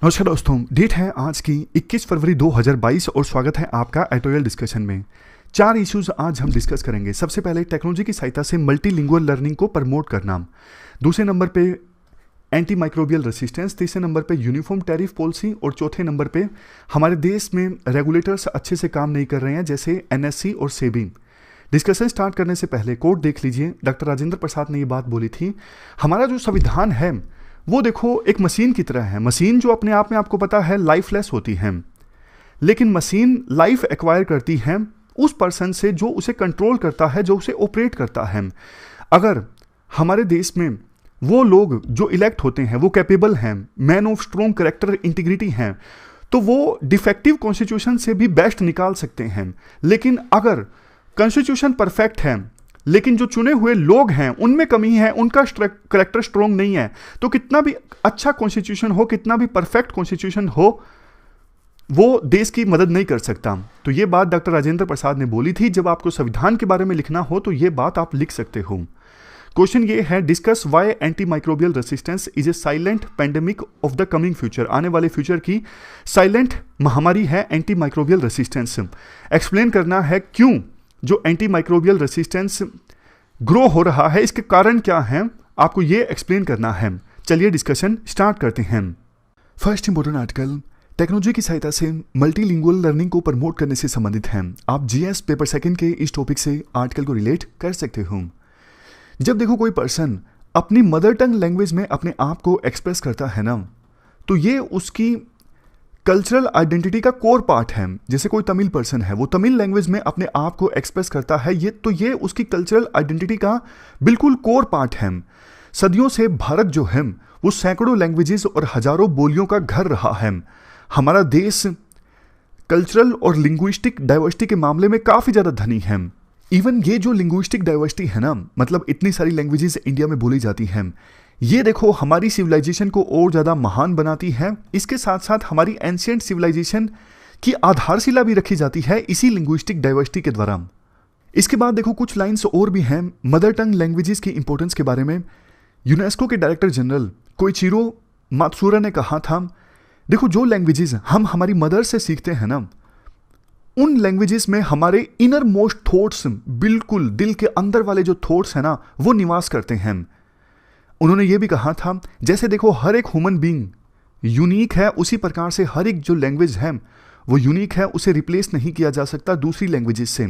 नमस्कार दोस्तों, डेट है आज की 21 फरवरी 2022 और स्वागत है आपका एटोरियल डिस्कशन में। 4 इश्यूज आज हम डिस्कस करेंगे। सबसे पहले टेक्नोलॉजी की सहायता से मल्टीलिंगुअल लर्निंग को प्रमोट करना, दूसरे नंबर पे एंटी माइक्रोबियल रेसिस्टेंस, तीसरे नंबर पे यूनिफॉर्म टैरिफ पॉलिसी और चौथे नंबर पे हमारे देश में रेगुलेटर्स अच्छे से काम नहीं कर रहे हैं जैसे एनएससी और सेबी। डिस्कशन स्टार्ट करने से पहले कोट देख लीजिए, डॉक्टर राजेंद्र प्रसाद ने ये बात बोली थी, हमारा जो संविधान है वो देखो एक मशीन की तरह है। मशीन जो अपने आप में आपको पता है लाइफलेस होती है, लेकिन मशीन लाइफ एक्वायर करती है उस पर्सन से जो उसे कंट्रोल करता है, जो उसे ऑपरेट करता है। अगर हमारे देश में वो लोग जो इलेक्ट होते हैं वो कैपेबल हैं, man of strong character integrity हैं, तो वो डिफेक्टिव कॉन्स्टिट्यूशन से भी बेस्ट निकाल सकते हैं। लेकिन अगर कॉन्स्टिट्यूशन परफेक्ट है लेकिन जो चुने हुए लोग हैं उनमें कमी है, उनका कैरेक्टर स्ट्रॉन्ग नहीं है, तो कितना भी अच्छा कॉन्स्टिट्यूशन हो, कितना भी परफेक्ट कॉन्स्टिट्यूशन हो, वो देश की मदद नहीं कर सकता। तो ये बात डॉक्टर राजेंद्र प्रसाद ने बोली थी। जब आपको संविधान के बारे में लिखना हो तो ये बात आप लिख सकते हो। क्वेश्चन ये है, discuss why anti microbial resistance is a silent pandemic of the coming future. आने वाले फ्यूचर की साइलेंट महामारी है एंटी माइक्रोबियल रेसिस्टेंस। एक्सप्लेन करना है क्यों जो एंटी माइक्रोबियल रेसिस्टेंस ग्रो हो रहा है, इसके कारण क्या हैं, आपको ये एक्सप्लेन करना है। चलिए डिस्कशन स्टार्ट करते हैं। फर्स्ट इंपोर्टेंट आर्टिकल, टेक्नोलॉजी की सहायता से मल्टीलिंगुअल लर्निंग को प्रमोट करने से संबंधित है। आप जीएस पेपर सेकंड के इस टॉपिक से आर्टिकल को रिलेट कर सकते हो। जब देखो कोई पर्सन अपनी मदर टंग लैंग्वेज में अपने आप को एक्सप्रेस करता है ना, तो ये उसकी कल्चरल आइडेंटिटी का कोर पार्ट है। जैसे कोई तमिल पर्सन है, वो तमिल लैंग्वेज में अपने आप को एक्सप्रेस करता है, ये उसकी कल्चरल आइडेंटिटी का बिल्कुल कोर पार्ट है। सदियों से भारत जो है वो सैकड़ों लैंग्वेजेस और हजारों बोलियों का घर रहा है। हमारा देश कल्चरल और लिंग्विस्टिक डाइवर्सिटी के मामले में काफ़ी ज़्यादा धनी है। इवन ये जो लिंग्विस्टिक डाइवर्सिटी है ना, मतलब इतनी सारी लैंग्वेजेस इंडिया में बोली जाती हैं, ये देखो हमारी सिविलाइजेशन को और ज़्यादा महान बनाती है। इसके साथ साथ हमारी एंशिएंट सिविलाइजेशन की आधारशिला भी रखी जाती है इसी लिंग्विस्टिक डाइवर्सिटी के द्वारा। इसके बाद देखो कुछ लाइन्स और भी हैं मदर टंग लैंग्वेजेस की इंपॉर्टेंस के बारे में। यूनेस्को के डायरेक्टर जनरल कोइचिरो मात्सुरा ने कहा था, देखो जो लैंग्वेजेस हम हमारी मदर से सीखते हैं ना, उन लैंग्वेजेस में हमारे इनर मोस्ट थॉट्स, बिल्कुल दिल के अंदर वाले जो थॉट्स हैं ना, वो निवास करते हैं। उन्होंने ये भी कहा था, जैसे देखो हर एक ह्यूमन बीइंग यूनिक है, उसी प्रकार से हर एक जो लैंग्वेज है वो यूनिक है, उसे रिप्लेस नहीं किया जा सकता दूसरी लैंग्वेजेस से।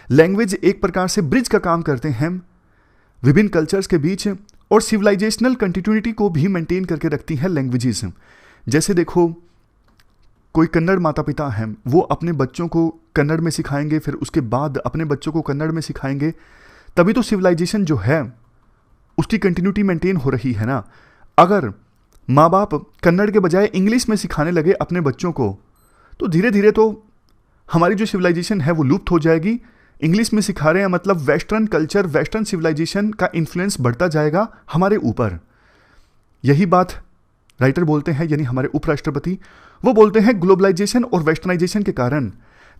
लैंग्वेज एक प्रकार से ब्रिज का काम करते हैं विभिन्न कल्चर्स के बीच, और सिविलाइजेशनल कंटिन्यूटी को भी मेंटेन करके रखती है लैंग्वेजेस। जैसे देखो कोई कन्नड़ माता पिता हैं, वो अपने बच्चों को कन्नड़ में सिखाएंगे, फिर उसके बाद अपने बच्चों को कन्नड़ में सिखाएंगे, तभी तो सिविलाइजेशन जो है उसकी कंटिन्यूटी मेंटेन हो रही है ना। अगर माँ बाप कन्नड़ के बजाय इंग्लिश में सिखाने लगे अपने बच्चों को, तो धीरे धीरे तो हमारी जो सिविलाइजेशन है वो लुप्त हो जाएगी। इंग्लिश में सिखा रहे हैं मतलब वेस्टर्न कल्चर, वेस्टर्न सिविलाइजेशन का इन्फ्लुएंस बढ़ता जाएगा हमारे ऊपर। यही बात राइटर बोलते हैं, यानी हमारे उपराष्ट्रपति, वो बोलते हैं ग्लोबलाइजेशन और वेस्टर्नाइजेशन के कारण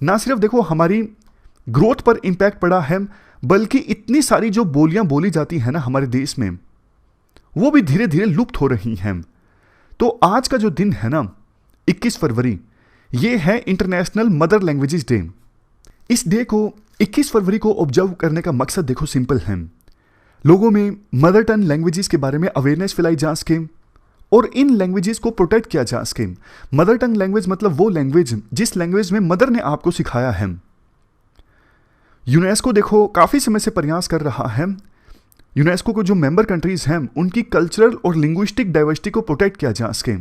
ना सिर्फ देखो हमारी ग्रोथ पर इम्पैक्ट पड़ा है, बल्कि इतनी सारी जो बोलियां बोली जाती हैं ना हमारे देश में, वो भी धीरे धीरे लुप्त हो रही हैं। तो आज का जो दिन है ना 21 फरवरी, ये है इंटरनेशनल मदर लैंग्वेजेस डे। इस डे को 21 फरवरी को ऑब्जर्व करने का मकसद देखो सिंपल है, लोगों में मदर टंग लैंग्वेजेस के बारे में अवेयरनेस फैलाई जा सके और इन लैंग्वेजेस को प्रोटेक्ट किया जा सके। मदर टंग लैंग्वेज मतलब वो लैंग्वेज जिस लैंग्वेज में मदर ने आपको सिखाया है। यूनेस्को देखो काफ़ी समय से प्रयास कर रहा है, यूनेस्को को जो मेंबर कंट्रीज हैं उनकी कल्चरल और लिंग्विस्टिक डाइवर्सिटी को प्रोटेक्ट किया जा सके।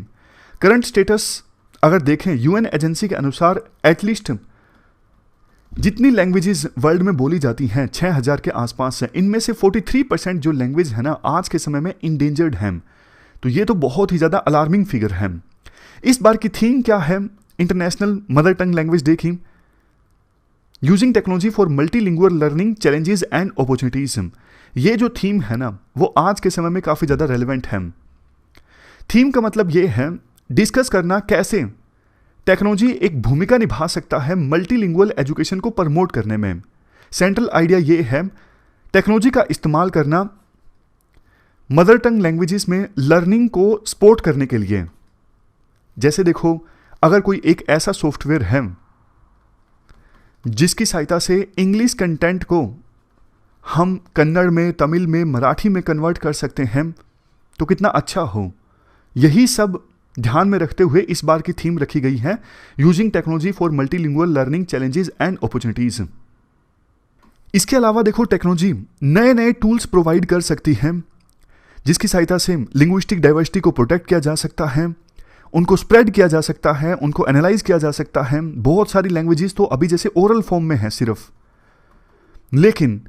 करंट स्टेटस अगर देखें यूएन एजेंसी के अनुसार, एटलीस्ट जितनी लैंग्वेजेस वर्ल्ड में बोली जाती हैं 6000 के आसपास है, इनमें से 43% जो लैंग्वेज है ना आज के समय में इंडेंजर्ड हैं। तो ये तो बहुत ही ज़्यादा अलार्मिंग फिगर है। इस बार की थीम क्या है international mother tongue language day की? Using technology for multilingual learning challenges and opportunities. ये जो थीम है ना वो आज के समय में काफ़ी ज़्यादा रेलेवेंट है। थीम का मतलब ये है डिस्कस करना कैसे टेक्नोलॉजी एक भूमिका निभा सकता है मल्टीलिंगुअल एजुकेशन को प्रमोट करने में। सेंट्रल आइडिया ये है टेक्नोलॉजी का इस्तेमाल करना मदर टंग लैंग्वेजेस में लर्निंग को सपोर्ट करने के लिए। जैसे देखो, अगर कोई एक ऐसा सॉफ्टवेयर है जिसकी सहायता से इंग्लिश कंटेंट को हम कन्नड़ में, तमिल में, मराठी में कन्वर्ट कर सकते हैं तो कितना अच्छा हो। यही सब ध्यान में रखते हुए इस बार की थीम रखी गई है, using technology for multilingual learning challenges and opportunities. इसके अलावा देखो, टेक्नोलॉजी नए नए टूल्स प्रोवाइड कर सकती है जिसकी सहायता से लिंग्विस्टिक डाइवर्सिटी को प्रोटेक्ट किया जा सकता है, उनको स्प्रेड किया जा सकता है, उनको एनालाइज किया जा सकता है। बहुत सारी लैंग्वेजेस तो अभी जैसे ओरल फॉर्म में है सिर्फ, लेकिन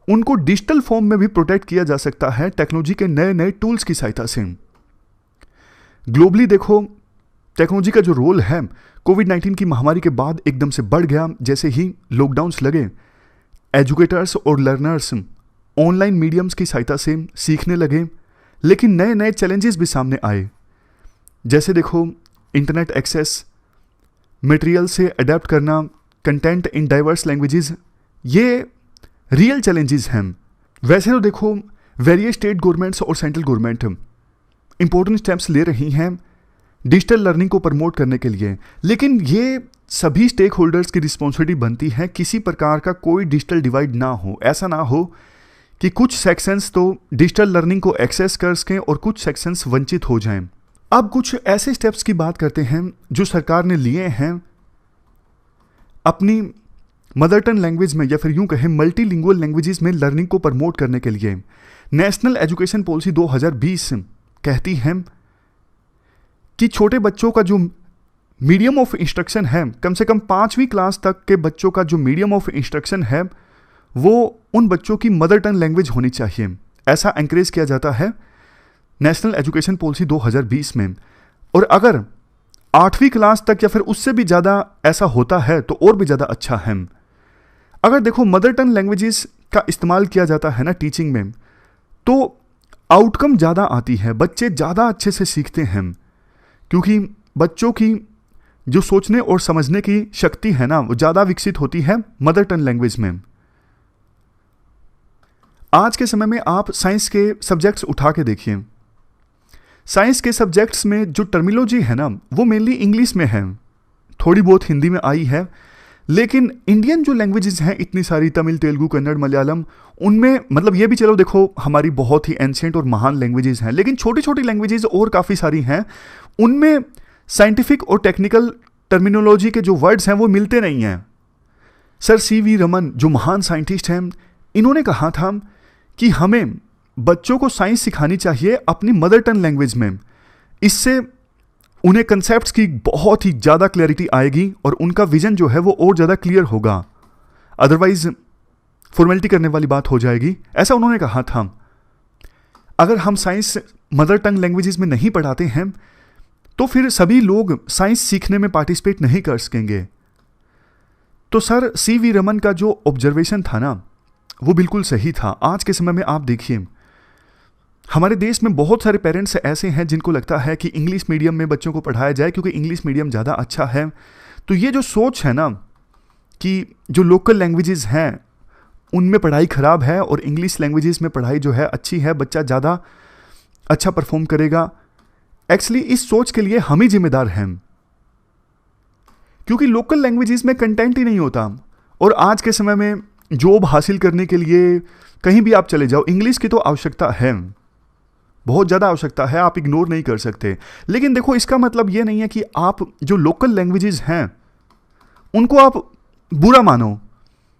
उनको डिजिटल फॉर्म में भी प्रोटेक्ट किया जा सकता है टेक्नोलॉजी के नए नए टूल्स की सहायता से। ग्लोबली देखो, टेक्नोलॉजी का जो रोल है कोविड-19 की महामारी के बाद एकदम से बढ़ गया। जैसे ही लॉकडाउन्स लगे, एजुकेटर्स और लर्नर्स ऑनलाइन मीडियम्स की सहायता से सीखने लगे, लेकिन नए नए चैलेंजेस भी सामने आए। जैसे देखो, इंटरनेट एक्सेस, मटेरियल से अडेप्ट करना, कंटेंट इन डाइवर्स लैंग्वेजेस, ये रियल चैलेंजेस हैं। वैसे तो देखो, वेरियस स्टेट गवर्नमेंट्स और सेंट्रल गवर्नमेंट इंपॉर्टेंट स्टेप्स ले रही हैं डिजिटल लर्निंग को प्रमोट करने के लिए, लेकिन ये सभी स्टेक होल्डर्स की रिस्पॉन्सिबिलिटी बनती है किसी प्रकार का कोई डिजिटल डिवाइड ना हो। ऐसा ना हो कि कुछ सेक्शंस तो डिजिटल लर्निंग को एक्सेस कर सकें और कुछ सेक्शंस वंचित हो जाएं। अब कुछ ऐसे स्टेप्स की बात करते हैं जो सरकार ने लिए हैं अपनी मदर टंग लैंग्वेज में, या फिर यूं कहें मल्टीलिंगुअल लैंग्वेजेस में लर्निंग को प्रमोट करने के लिए। नेशनल एजुकेशन पॉलिसी 2020 कहती है कि छोटे बच्चों का जो मीडियम ऑफ इंस्ट्रक्शन है, कम से कम 5वीं क्लास तक के बच्चों का जो मीडियम ऑफ इंस्ट्रक्शन है वो उन बच्चों की मदर टंग लैंग्वेज होनी चाहिए। ऐसा एनकरेज किया जाता है नेशनल एजुकेशन पॉलिसी 2020 में। और अगर 8वीं क्लास तक या फिर उससे भी ज़्यादा ऐसा होता है तो और भी ज़्यादा अच्छा है। अगर देखो, मदर टंग लैंग्वेजेस का इस्तेमाल किया जाता है ना टीचिंग में, तो आउटकम ज़्यादा आती है, बच्चे ज़्यादा अच्छे से सीखते हैं, क्योंकि बच्चों की जो सोचने और समझने की शक्ति है ना, वो ज़्यादा विकसित होती है मदर टंग लैंग्वेज में। आज के समय में आप साइंस के सब्जेक्ट्स उठा के देखिए, साइंस के सब्जेक्ट्स में जो टर्मिनोलॉजी है ना, वो मेनली इंग्लिश में है, थोड़ी बहुत हिंदी में आई है, लेकिन इंडियन जो लैंग्वेजेस हैं इतनी सारी, तमिल, तेलुगु, कन्नड़, मलयालम, उनमें मतलब ये भी चलो देखो हमारी बहुत ही एंशिएंट और महान लैंग्वेजेस हैं, लेकिन छोटी छोटी लैंग्वेजेस और काफ़ी सारी हैं, उनमें साइंटिफिक और टेक्निकल टर्मिनोलॉजी के जो वर्ड्स हैं वो मिलते नहीं हैं। सर CV रमन जो महान साइंटिस्ट हैं, इन्होंने कहा था कि हमें बच्चों को साइंस सिखानी चाहिए अपनी मदर टंग लैंग्वेज में, इससे उन्हें कंसेप्ट्स की बहुत ही ज़्यादा क्लैरिटी आएगी और उनका विजन जो है वो और ज़्यादा क्लियर होगा, अदरवाइज फॉर्मेलिटी करने वाली बात हो जाएगी, ऐसा उन्होंने कहा था। अगर हम साइंस मदर टंग लैंग्वेजेस में नहीं पढ़ाते हैं तो फिर सभी लोग साइंस सीखने में पार्टिसिपेट नहीं कर सकेंगे। तो सर CV रमन का जो ऑब्जर्वेशन था ना, वो बिल्कुल सही था। आज के समय में आप देखिए, हमारे देश में बहुत सारे पेरेंट्स ऐसे हैं जिनको लगता है कि इंग्लिश मीडियम में बच्चों को पढ़ाया जाए क्योंकि इंग्लिश मीडियम ज़्यादा अच्छा है। तो ये जो सोच है ना कि जो लोकल लैंग्वेजेस हैं उनमें पढ़ाई ख़राब है और इंग्लिश लैंग्वेजेस में पढ़ाई जो है अच्छी है, बच्चा ज़्यादा अच्छा परफॉर्म करेगा, एक्चुअली इस सोच के लिए हम ही जिम्मेदार हैं, क्योंकि लोकल लैंग्वेजेस में कंटेंट ही नहीं होता। और आज के समय में जॉब हासिल करने के लिए कहीं भी आप चले जाओ, इंग्लिश की तो आवश्यकता है, बहुत ज़्यादा आवश्यकता है, आप इग्नोर नहीं कर सकते। लेकिन देखो, इसका मतलब ये नहीं है कि आप जो लोकल लैंग्वेजेस हैं उनको आप बुरा मानो।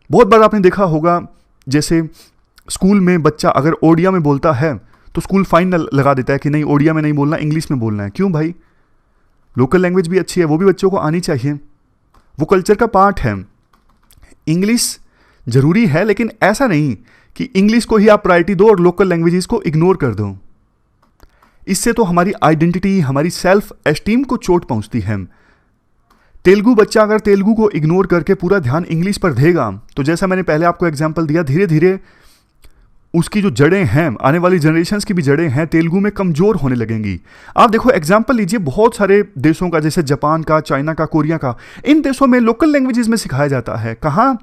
बहुत बार आपने देखा होगा, जैसे स्कूल में बच्चा अगर ओडिया में बोलता है तो स्कूल फाइन लगा देता है कि नहीं, ओडिया में नहीं बोलना, इंग्लिश में बोलना है। क्यों भाई? लोकल लैंग्वेज भी अच्छी है, वो भी बच्चों को आनी चाहिए, वो कल्चर का पार्ट है। इंग्लिश ज़रूरी है, लेकिन ऐसा नहीं कि इंग्लिश को ही आप प्रायोरिटी दो और लोकल लैंग्वेजेस को इग्नोर कर दो। इससे तो हमारी आइडेंटिटी, हमारी सेल्फ एस्टीम को चोट पहुंचती है। तेलुगु बच्चा अगर तेलुगु को इग्नोर करके पूरा ध्यान इंग्लिश पर देगा तो जैसा मैंने पहले आपको एग्जांपल दिया, धीरे धीरे उसकी जो जड़ें हैं, आने वाली जनरेशन्स की भी जड़ें हैं, तेलुगु में कमज़ोर होने लगेंगी। आप देखो, एग्जांपल लीजिए बहुत सारे देशों का, जैसे जापान का, चाइना का, कोरिया का, इन देशों में लोकल लैंग्वेजेस में सिखाया जाता है। कहाँ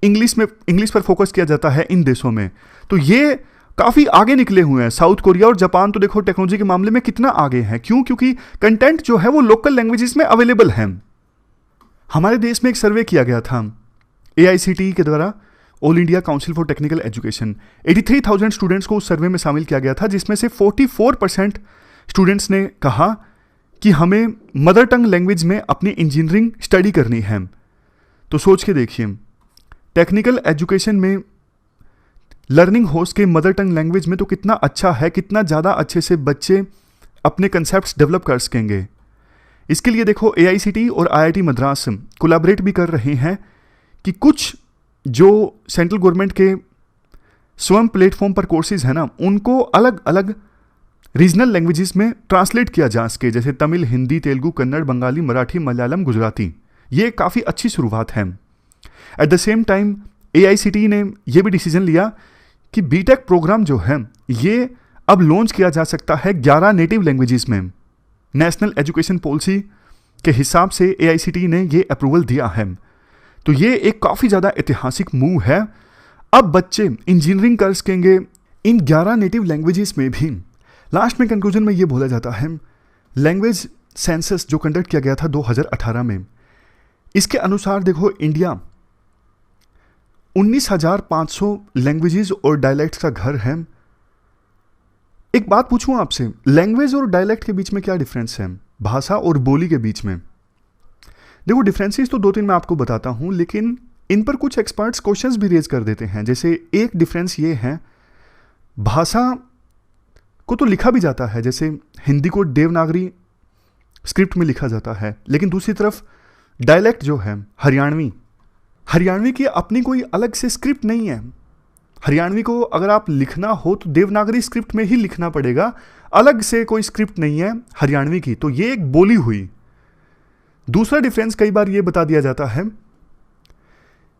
इंग्लिश पर फोकस किया जाता है इन देशों में। तो ये काफ़ी आगे निकले हुए हैं। साउथ कोरिया और जापान तो देखो टेक्नोलॉजी के मामले में कितना आगे हैं। क्यों? क्योंकि कंटेंट जो है वो लोकल लैंग्वेजेस में अवेलेबल है। हमारे देश में एक सर्वे किया गया था AICTE के द्वारा, all India council for technical education. 83,000 students को उस सर्वे में शामिल किया गया था, जिसमें से 44% स्टूडेंट्स ने कहा कि हमें मदर टंग लैंग्वेज में अपनी इंजीनियरिंग स्टडी करनी है। तो सोच के देखिए, टेक्निकल एजुकेशन में लर्निंग हो सके मदर टंग लैंग्वेज में तो कितना अच्छा है, कितना ज़्यादा अच्छे से बच्चे अपने कंसेप्ट्स डेवलप कर सकेंगे। इसके लिए देखो AICTE और IIT मद्रास कोलैबोरेट भी कर रहे हैं कि कुछ जो सेंट्रल गवर्नमेंट के स्वयं प्लेटफॉर्म पर कोर्सेज है ना, उनको अलग अलग रीजनल लैंग्वेजेस में ट्रांसलेट किया जा सके, जैसे तमिल, हिंदी, तेलुगु, कन्नड़, बंगाली, मराठी, मलयालम, गुजराती। ये काफ़ी अच्छी शुरुआत है। At the same time AICTE ने यह भी डिसीजन लिया कि BTech प्रोग्राम जो है ये अब लॉन्च किया जा सकता है 11 नेटिव लैंग्वेजेस में। नेशनल एजुकेशन पॉलिसी के हिसाब से AICTE ने ये अप्रूवल दिया है। तो ये एक काफ़ी ज़्यादा ऐतिहासिक मूव है। अब बच्चे इंजीनियरिंग कर सकेंगे इन 11 नेटिव लैंग्वेजेस में भी। लास्ट में कंक्लूजन में ये बोला जाता है, लैंग्वेज सेंसस जो कंडक्ट किया गया था 2018 में, इसके अनुसार देखो इंडिया 19,500 लैंग्वेजेस और डायलेक्ट्स का घर है। एक बात पूछूं आपसे, लैंग्वेज और डायलेक्ट के बीच में क्या डिफरेंस है? भाषा और बोली के बीच में देखो डिफरेंसेस तो 2-3 मैं आपको बताता हूं, लेकिन इन पर कुछ एक्सपर्ट्स क्वेश्चंस भी रेज कर देते हैं। जैसे एक डिफरेंस ये है, भाषा को तो लिखा भी जाता है, जैसे हिंदी को देवनागरी स्क्रिप्ट में लिखा जाता है, लेकिन दूसरी तरफ डायलेक्ट जो है हरियाणवी की अपनी कोई अलग से स्क्रिप्ट नहीं है। हरियाणवी को अगर आप लिखना हो तो देवनागरी स्क्रिप्ट में ही लिखना पड़ेगा, अलग से कोई स्क्रिप्ट नहीं है हरियाणवी की। तो ये एक बोली हुई। दूसरा डिफरेंस कई बार ये बता दिया जाता है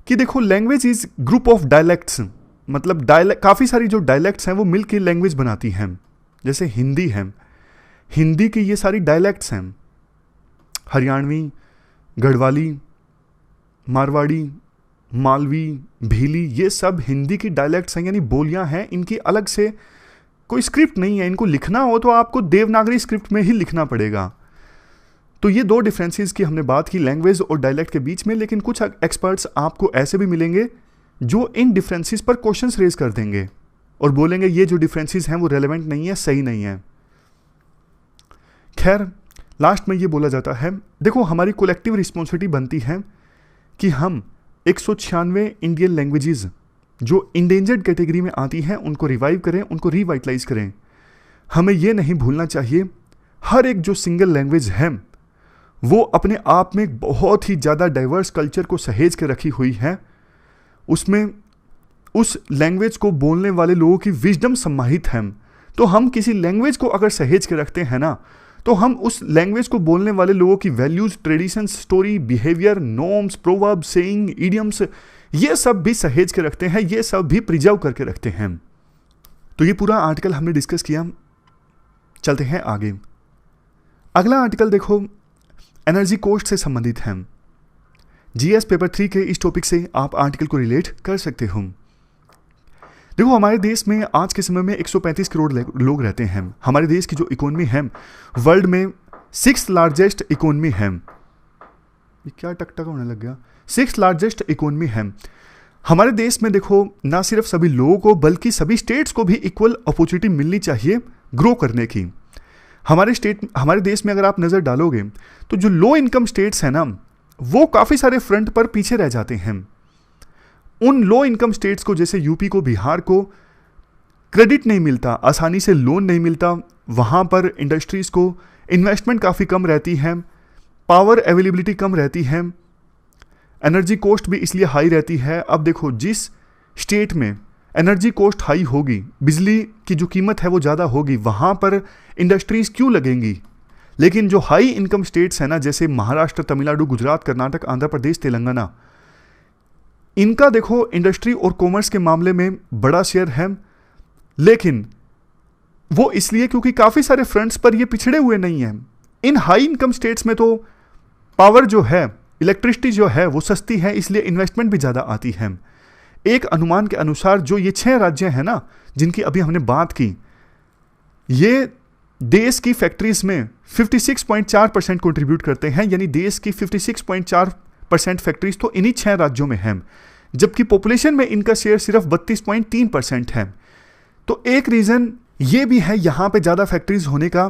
कि देखो language is group of dialects, मतलब काफ़ी सारी जो डायलेक्ट्स हैं वो मिलकर लैंग्वेज बनाती हैं। जैसे हिंदी है, हिंदी की ये सारी डायलेक्ट्स हैं, हरियाणवी, गढ़वाली, मारवाड़ी, मालवी, भीली, ये सब हिंदी की डायलेक्ट्स हैं, यानी बोलियां हैं। इनकी अलग से कोई स्क्रिप्ट नहीं है। इनको लिखना हो तो आपको देवनागरी स्क्रिप्ट में ही लिखना पड़ेगा। तो ये 2 डिफरेंसेस की हमने बात की लैंग्वेज और डायलेक्ट के बीच में, लेकिन कुछ एक्सपर्ट्स आपको ऐसे भी मिलेंगे जो इन डिफरेंसेस पर क्वेश्चंस रेज कर देंगे और बोलेंगे ये जो डिफरेंसेस हैं वो रेलेवेंट नहीं है, सही नहीं है। खैर लास्ट में ये बोला जाता है, देखो हमारी कोलेक्टिव रिस्पॉन्सिबिलिटी बनती है कि हम 196 इंडियन लैंग्वेजेस जो इंडेंजर्ड कैटेगरी में आती हैं उनको रिवाइव करें, उनको रिवाइटलाइज करें। हमें ये नहीं भूलना चाहिए हर एक जो सिंगल लैंग्वेज है वो अपने आप में बहुत ही ज़्यादा डाइवर्स कल्चर को सहेज के रखी हुई है। उसमें उस लैंग्वेज को बोलने वाले लोगों की विजडम समाहित है। तो हम किसी लैंग्वेज को अगर सहेज के रखते हैं ना, तो हम उस लैंग्वेज को बोलने वाले लोगों की values, traditions, story, behaviour, norms, proverb, saying, idioms, ये सब भी सहेज के रखते हैं, ये सब भी प्रिजर्व करके रखते हैं। तो ये पूरा आर्टिकल हमने डिस्कस किया। चलते हैं आगे। अगला आर्टिकल देखो एनर्जी कॉस्ट से संबंधित है। GS पेपर 3 के इस टॉपिक से आप आर्टिकल को रिलेट कर सकते हो। देखो हमारे देश में आज के समय में 135 करोड़ लोग रहते हैं। हमारे देश की जो इकोनॉमी है वर्ल्ड में 6th लार्जेस्ट इकोनॉमी है। ये क्या टकटक होने लग गया? 6th लार्जेस्ट इकोनॉमी है हमारे देश में। देखो ना सिर्फ सभी लोगों को बल्कि सभी स्टेट्स को भी इक्वल अपॉर्चुनिटी मिलनी चाहिए ग्रो करने की। हमारे देश में अगर आप नज़र डालोगे तो जो लो इनकम स्टेट्स हैं ना, वो काफ़ी सारे फ्रंट पर पीछे रह जाते हैं। उन लो इनकम स्टेट्स को, जैसे यूपी को, बिहार को क्रेडिट नहीं मिलता, आसानी से लोन नहीं मिलता, वहाँ पर इंडस्ट्रीज़ को इन्वेस्टमेंट काफ़ी कम रहती है, पावर अवेलेबिलिटी कम रहती है, एनर्जी कॉस्ट भी इसलिए हाई रहती है। अब देखो जिस स्टेट में एनर्जी कॉस्ट हाई होगी, बिजली की जो कीमत है वो ज़्यादा होगी, वहाँ पर इंडस्ट्रीज़ क्यों लगेंगी? लेकिन जो हाई इनकम स्टेट्स हैं ना, जैसे महाराष्ट्र, तमिलनाडु, गुजरात, कर्नाटक, आंध्र प्रदेश, तेलंगाना, इनका देखो इंडस्ट्री और कॉमर्स के मामले में बड़ा शेयर है, लेकिन वो इसलिए क्योंकि काफ़ी सारे फ्रंट्स पर ये पिछड़े हुए नहीं हैं। इन हाई इनकम स्टेट्स में तो पावर जो है, इलेक्ट्रिसिटी जो है वो सस्ती है, इसलिए इन्वेस्टमेंट भी ज़्यादा आती है। एक अनुमान के अनुसार जो ये 6 राज्य हैं ना जिनकी अभी हमने बात की, ये देश की फैक्ट्रीज में 56.4% कंट्रीब्यूट करते हैं, यानी देश की 56.4% फैक्ट्रीज तो इन्हीं 6 राज्यों में हैं, जबकि पॉपुलेशन में इनका शेयर सिर्फ 32.3% है। तो एक रीजन ये भी है यहां पे ज्यादा फैक्ट्रीज होने का,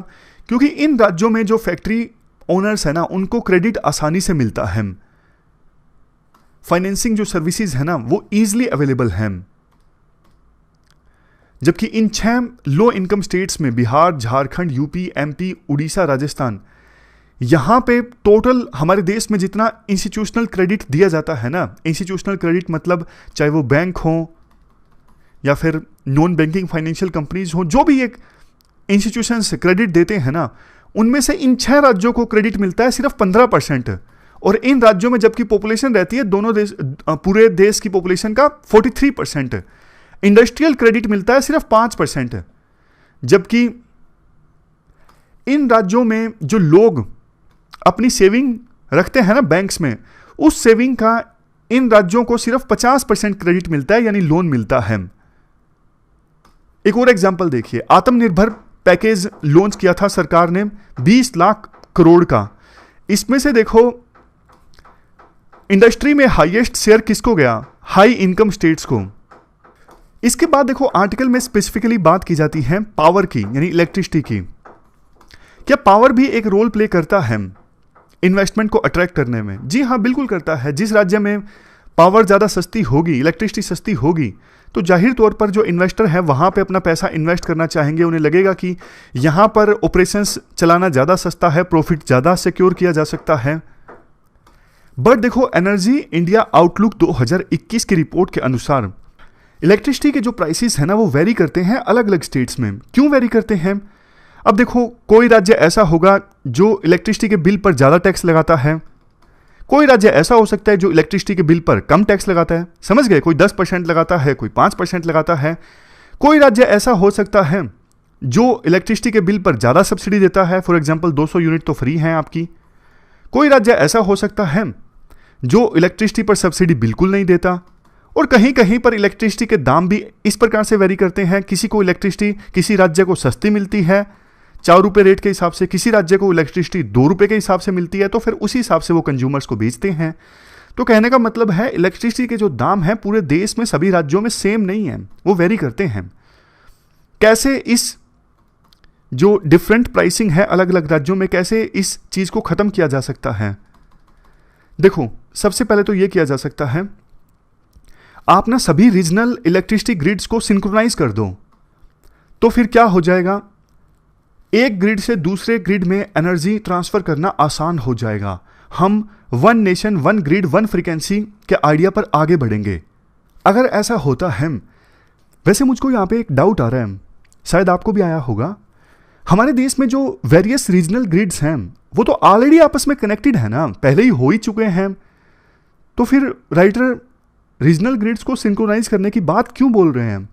क्योंकि इन राज्यों में जो फैक्ट्री ओनर्स है ना उनको क्रेडिट आसानी से मिलता है, फाइनेंसिंग जो सर्विसेज है ना वो इजीली अवेलेबल हैं। जबकि इन 6 लो इनकम स्टेट्स में बिहार, झारखंड, यूपी, एमपी, उड़ीसा, राजस्थान, यहां पे टोटल हमारे देश में जितना इंस्टीट्यूशनल क्रेडिट दिया जाता है ना, इंस्टीट्यूशनल क्रेडिट मतलब चाहे वो बैंक हो या फिर नॉन बैंकिंग फाइनेंशियल कंपनीज हो, जो भी एक इंस्टीट्यूशंस क्रेडिट देते हैं ना, उनमें से इन 6 राज्यों को क्रेडिट मिलता है सिर्फ 15%। और इन राज्यों में जबकि पॉपुलेशन रहती है पूरे देश की पॉपुलेशन का 43%, इंडस्ट्रियल क्रेडिट मिलता है सिर्फ 5%। जबकि इन राज्यों में जो लोग अपनी सेविंग रखते हैं ना बैंक्स में, उस सेविंग का इन राज्यों को सिर्फ 50% क्रेडिट मिलता है, यानी लोन मिलता है। एक और एग्जांपल देखिए, आत्मनिर्भर पैकेज लॉन्च किया था सरकार ने 20 लाख करोड़ का। इसमें से देखो इंडस्ट्री में हाईएस्ट शेयर किसको गया? हाई इनकम स्टेट्स को। इसके बाद देखो आर्टिकल में स्पेसिफिकली बात की जाती है पावर की, यानी इलेक्ट्रिसिटी की। क्या पावर भी एक रोल प्ले करता है इन्वेस्टमेंट को अट्रैक्ट करने में? जी हाँ, बिल्कुल करता है। जिस राज्य में पावर ज़्यादा सस्ती होगी, इलेक्ट्रिसिटी सस्ती होगी, तो जाहिर तौर पर जो इन्वेस्टर है वहाँ पे अपना पैसा इन्वेस्ट करना चाहेंगे। उन्हें लगेगा कि यहाँ पर ऑपरेशंस चलाना ज़्यादा सस्ता है, प्रॉफिट ज़्यादा सिक्योर किया जा सकता है। बट देखो एनर्जी इंडिया आउटलुक 2021 की रिपोर्ट के अनुसार इलेक्ट्रिसिटी के जो प्राइसेस हैं ना वो वेरी करते हैं अलग अलग स्टेट्स में। क्यों वेरी करते हैं? अब देखो कोई राज्य ऐसा होगा जो इलेक्ट्रिसिटी के बिल पर ज़्यादा टैक्स लगाता है, कोई राज्य ऐसा हो सकता है जो इलेक्ट्रिसिटी के बिल पर कम टैक्स लगाता है, समझ गए? कोई 10% लगाता है, कोई 5% लगाता है। कोई राज्य ऐसा हो सकता है जो इलेक्ट्रिसिटी के बिल पर ज़्यादा सब्सिडी देता है, फॉर एग्जाम्पल 200 यूनिट तो फ्री हैं आपकी। कोई राज्य ऐसा हो सकता है जो इलेक्ट्रिसिटी पर सब्सिडी बिल्कुल नहीं देता। और कहीं कहीं पर इलेक्ट्रिसिटी के दाम भी इस प्रकार से वेरी करते हैं, किसी को इलेक्ट्रिसिटी किसी राज्य को सस्ती मिलती है 4 रुपये रेट के हिसाब से, किसी राज्य को इलेक्ट्रिसिटी 2 रुपये के हिसाब से मिलती है, तो फिर उसी हिसाब से वो कंज्यूमर्स को बेचते हैं। तो कहने का मतलब है इलेक्ट्रिसिटी के जो दाम हैं पूरे देश में सभी राज्यों में सेम नहीं है, वो वेरी करते हैं। कैसे इस जो डिफरेंट प्राइसिंग है अलग अलग राज्यों में, कैसे इस चीज़ को ख़त्म किया जा सकता है? देखो सबसे पहले तो ये किया जा सकता है, आप ना सभी रीजनल इलेक्ट्रिसिटी ग्रिड्स को सिंक्रोनाइज कर दो। तो फिर क्या हो जाएगा, एक ग्रिड से दूसरे ग्रिड में एनर्जी ट्रांसफर करना आसान हो जाएगा। हम one nation one grid one frequency के आइडिया पर आगे बढ़ेंगे अगर ऐसा होता है। वैसे मुझको यहाँ पे एक डाउट आ रहा है, शायद आपको भी आया होगा। हमारे देश में जो वेरियस रीजनल ग्रिड्स हैं वो तो ऑलरेडी आपस में कनेक्टेड है ना, पहले ही हो ही चुके हैं। तो फिर राइटर रीजनल ग्रिड्स को सिंक्रोनाइज करने की बात क्यों बोल रहे हैं?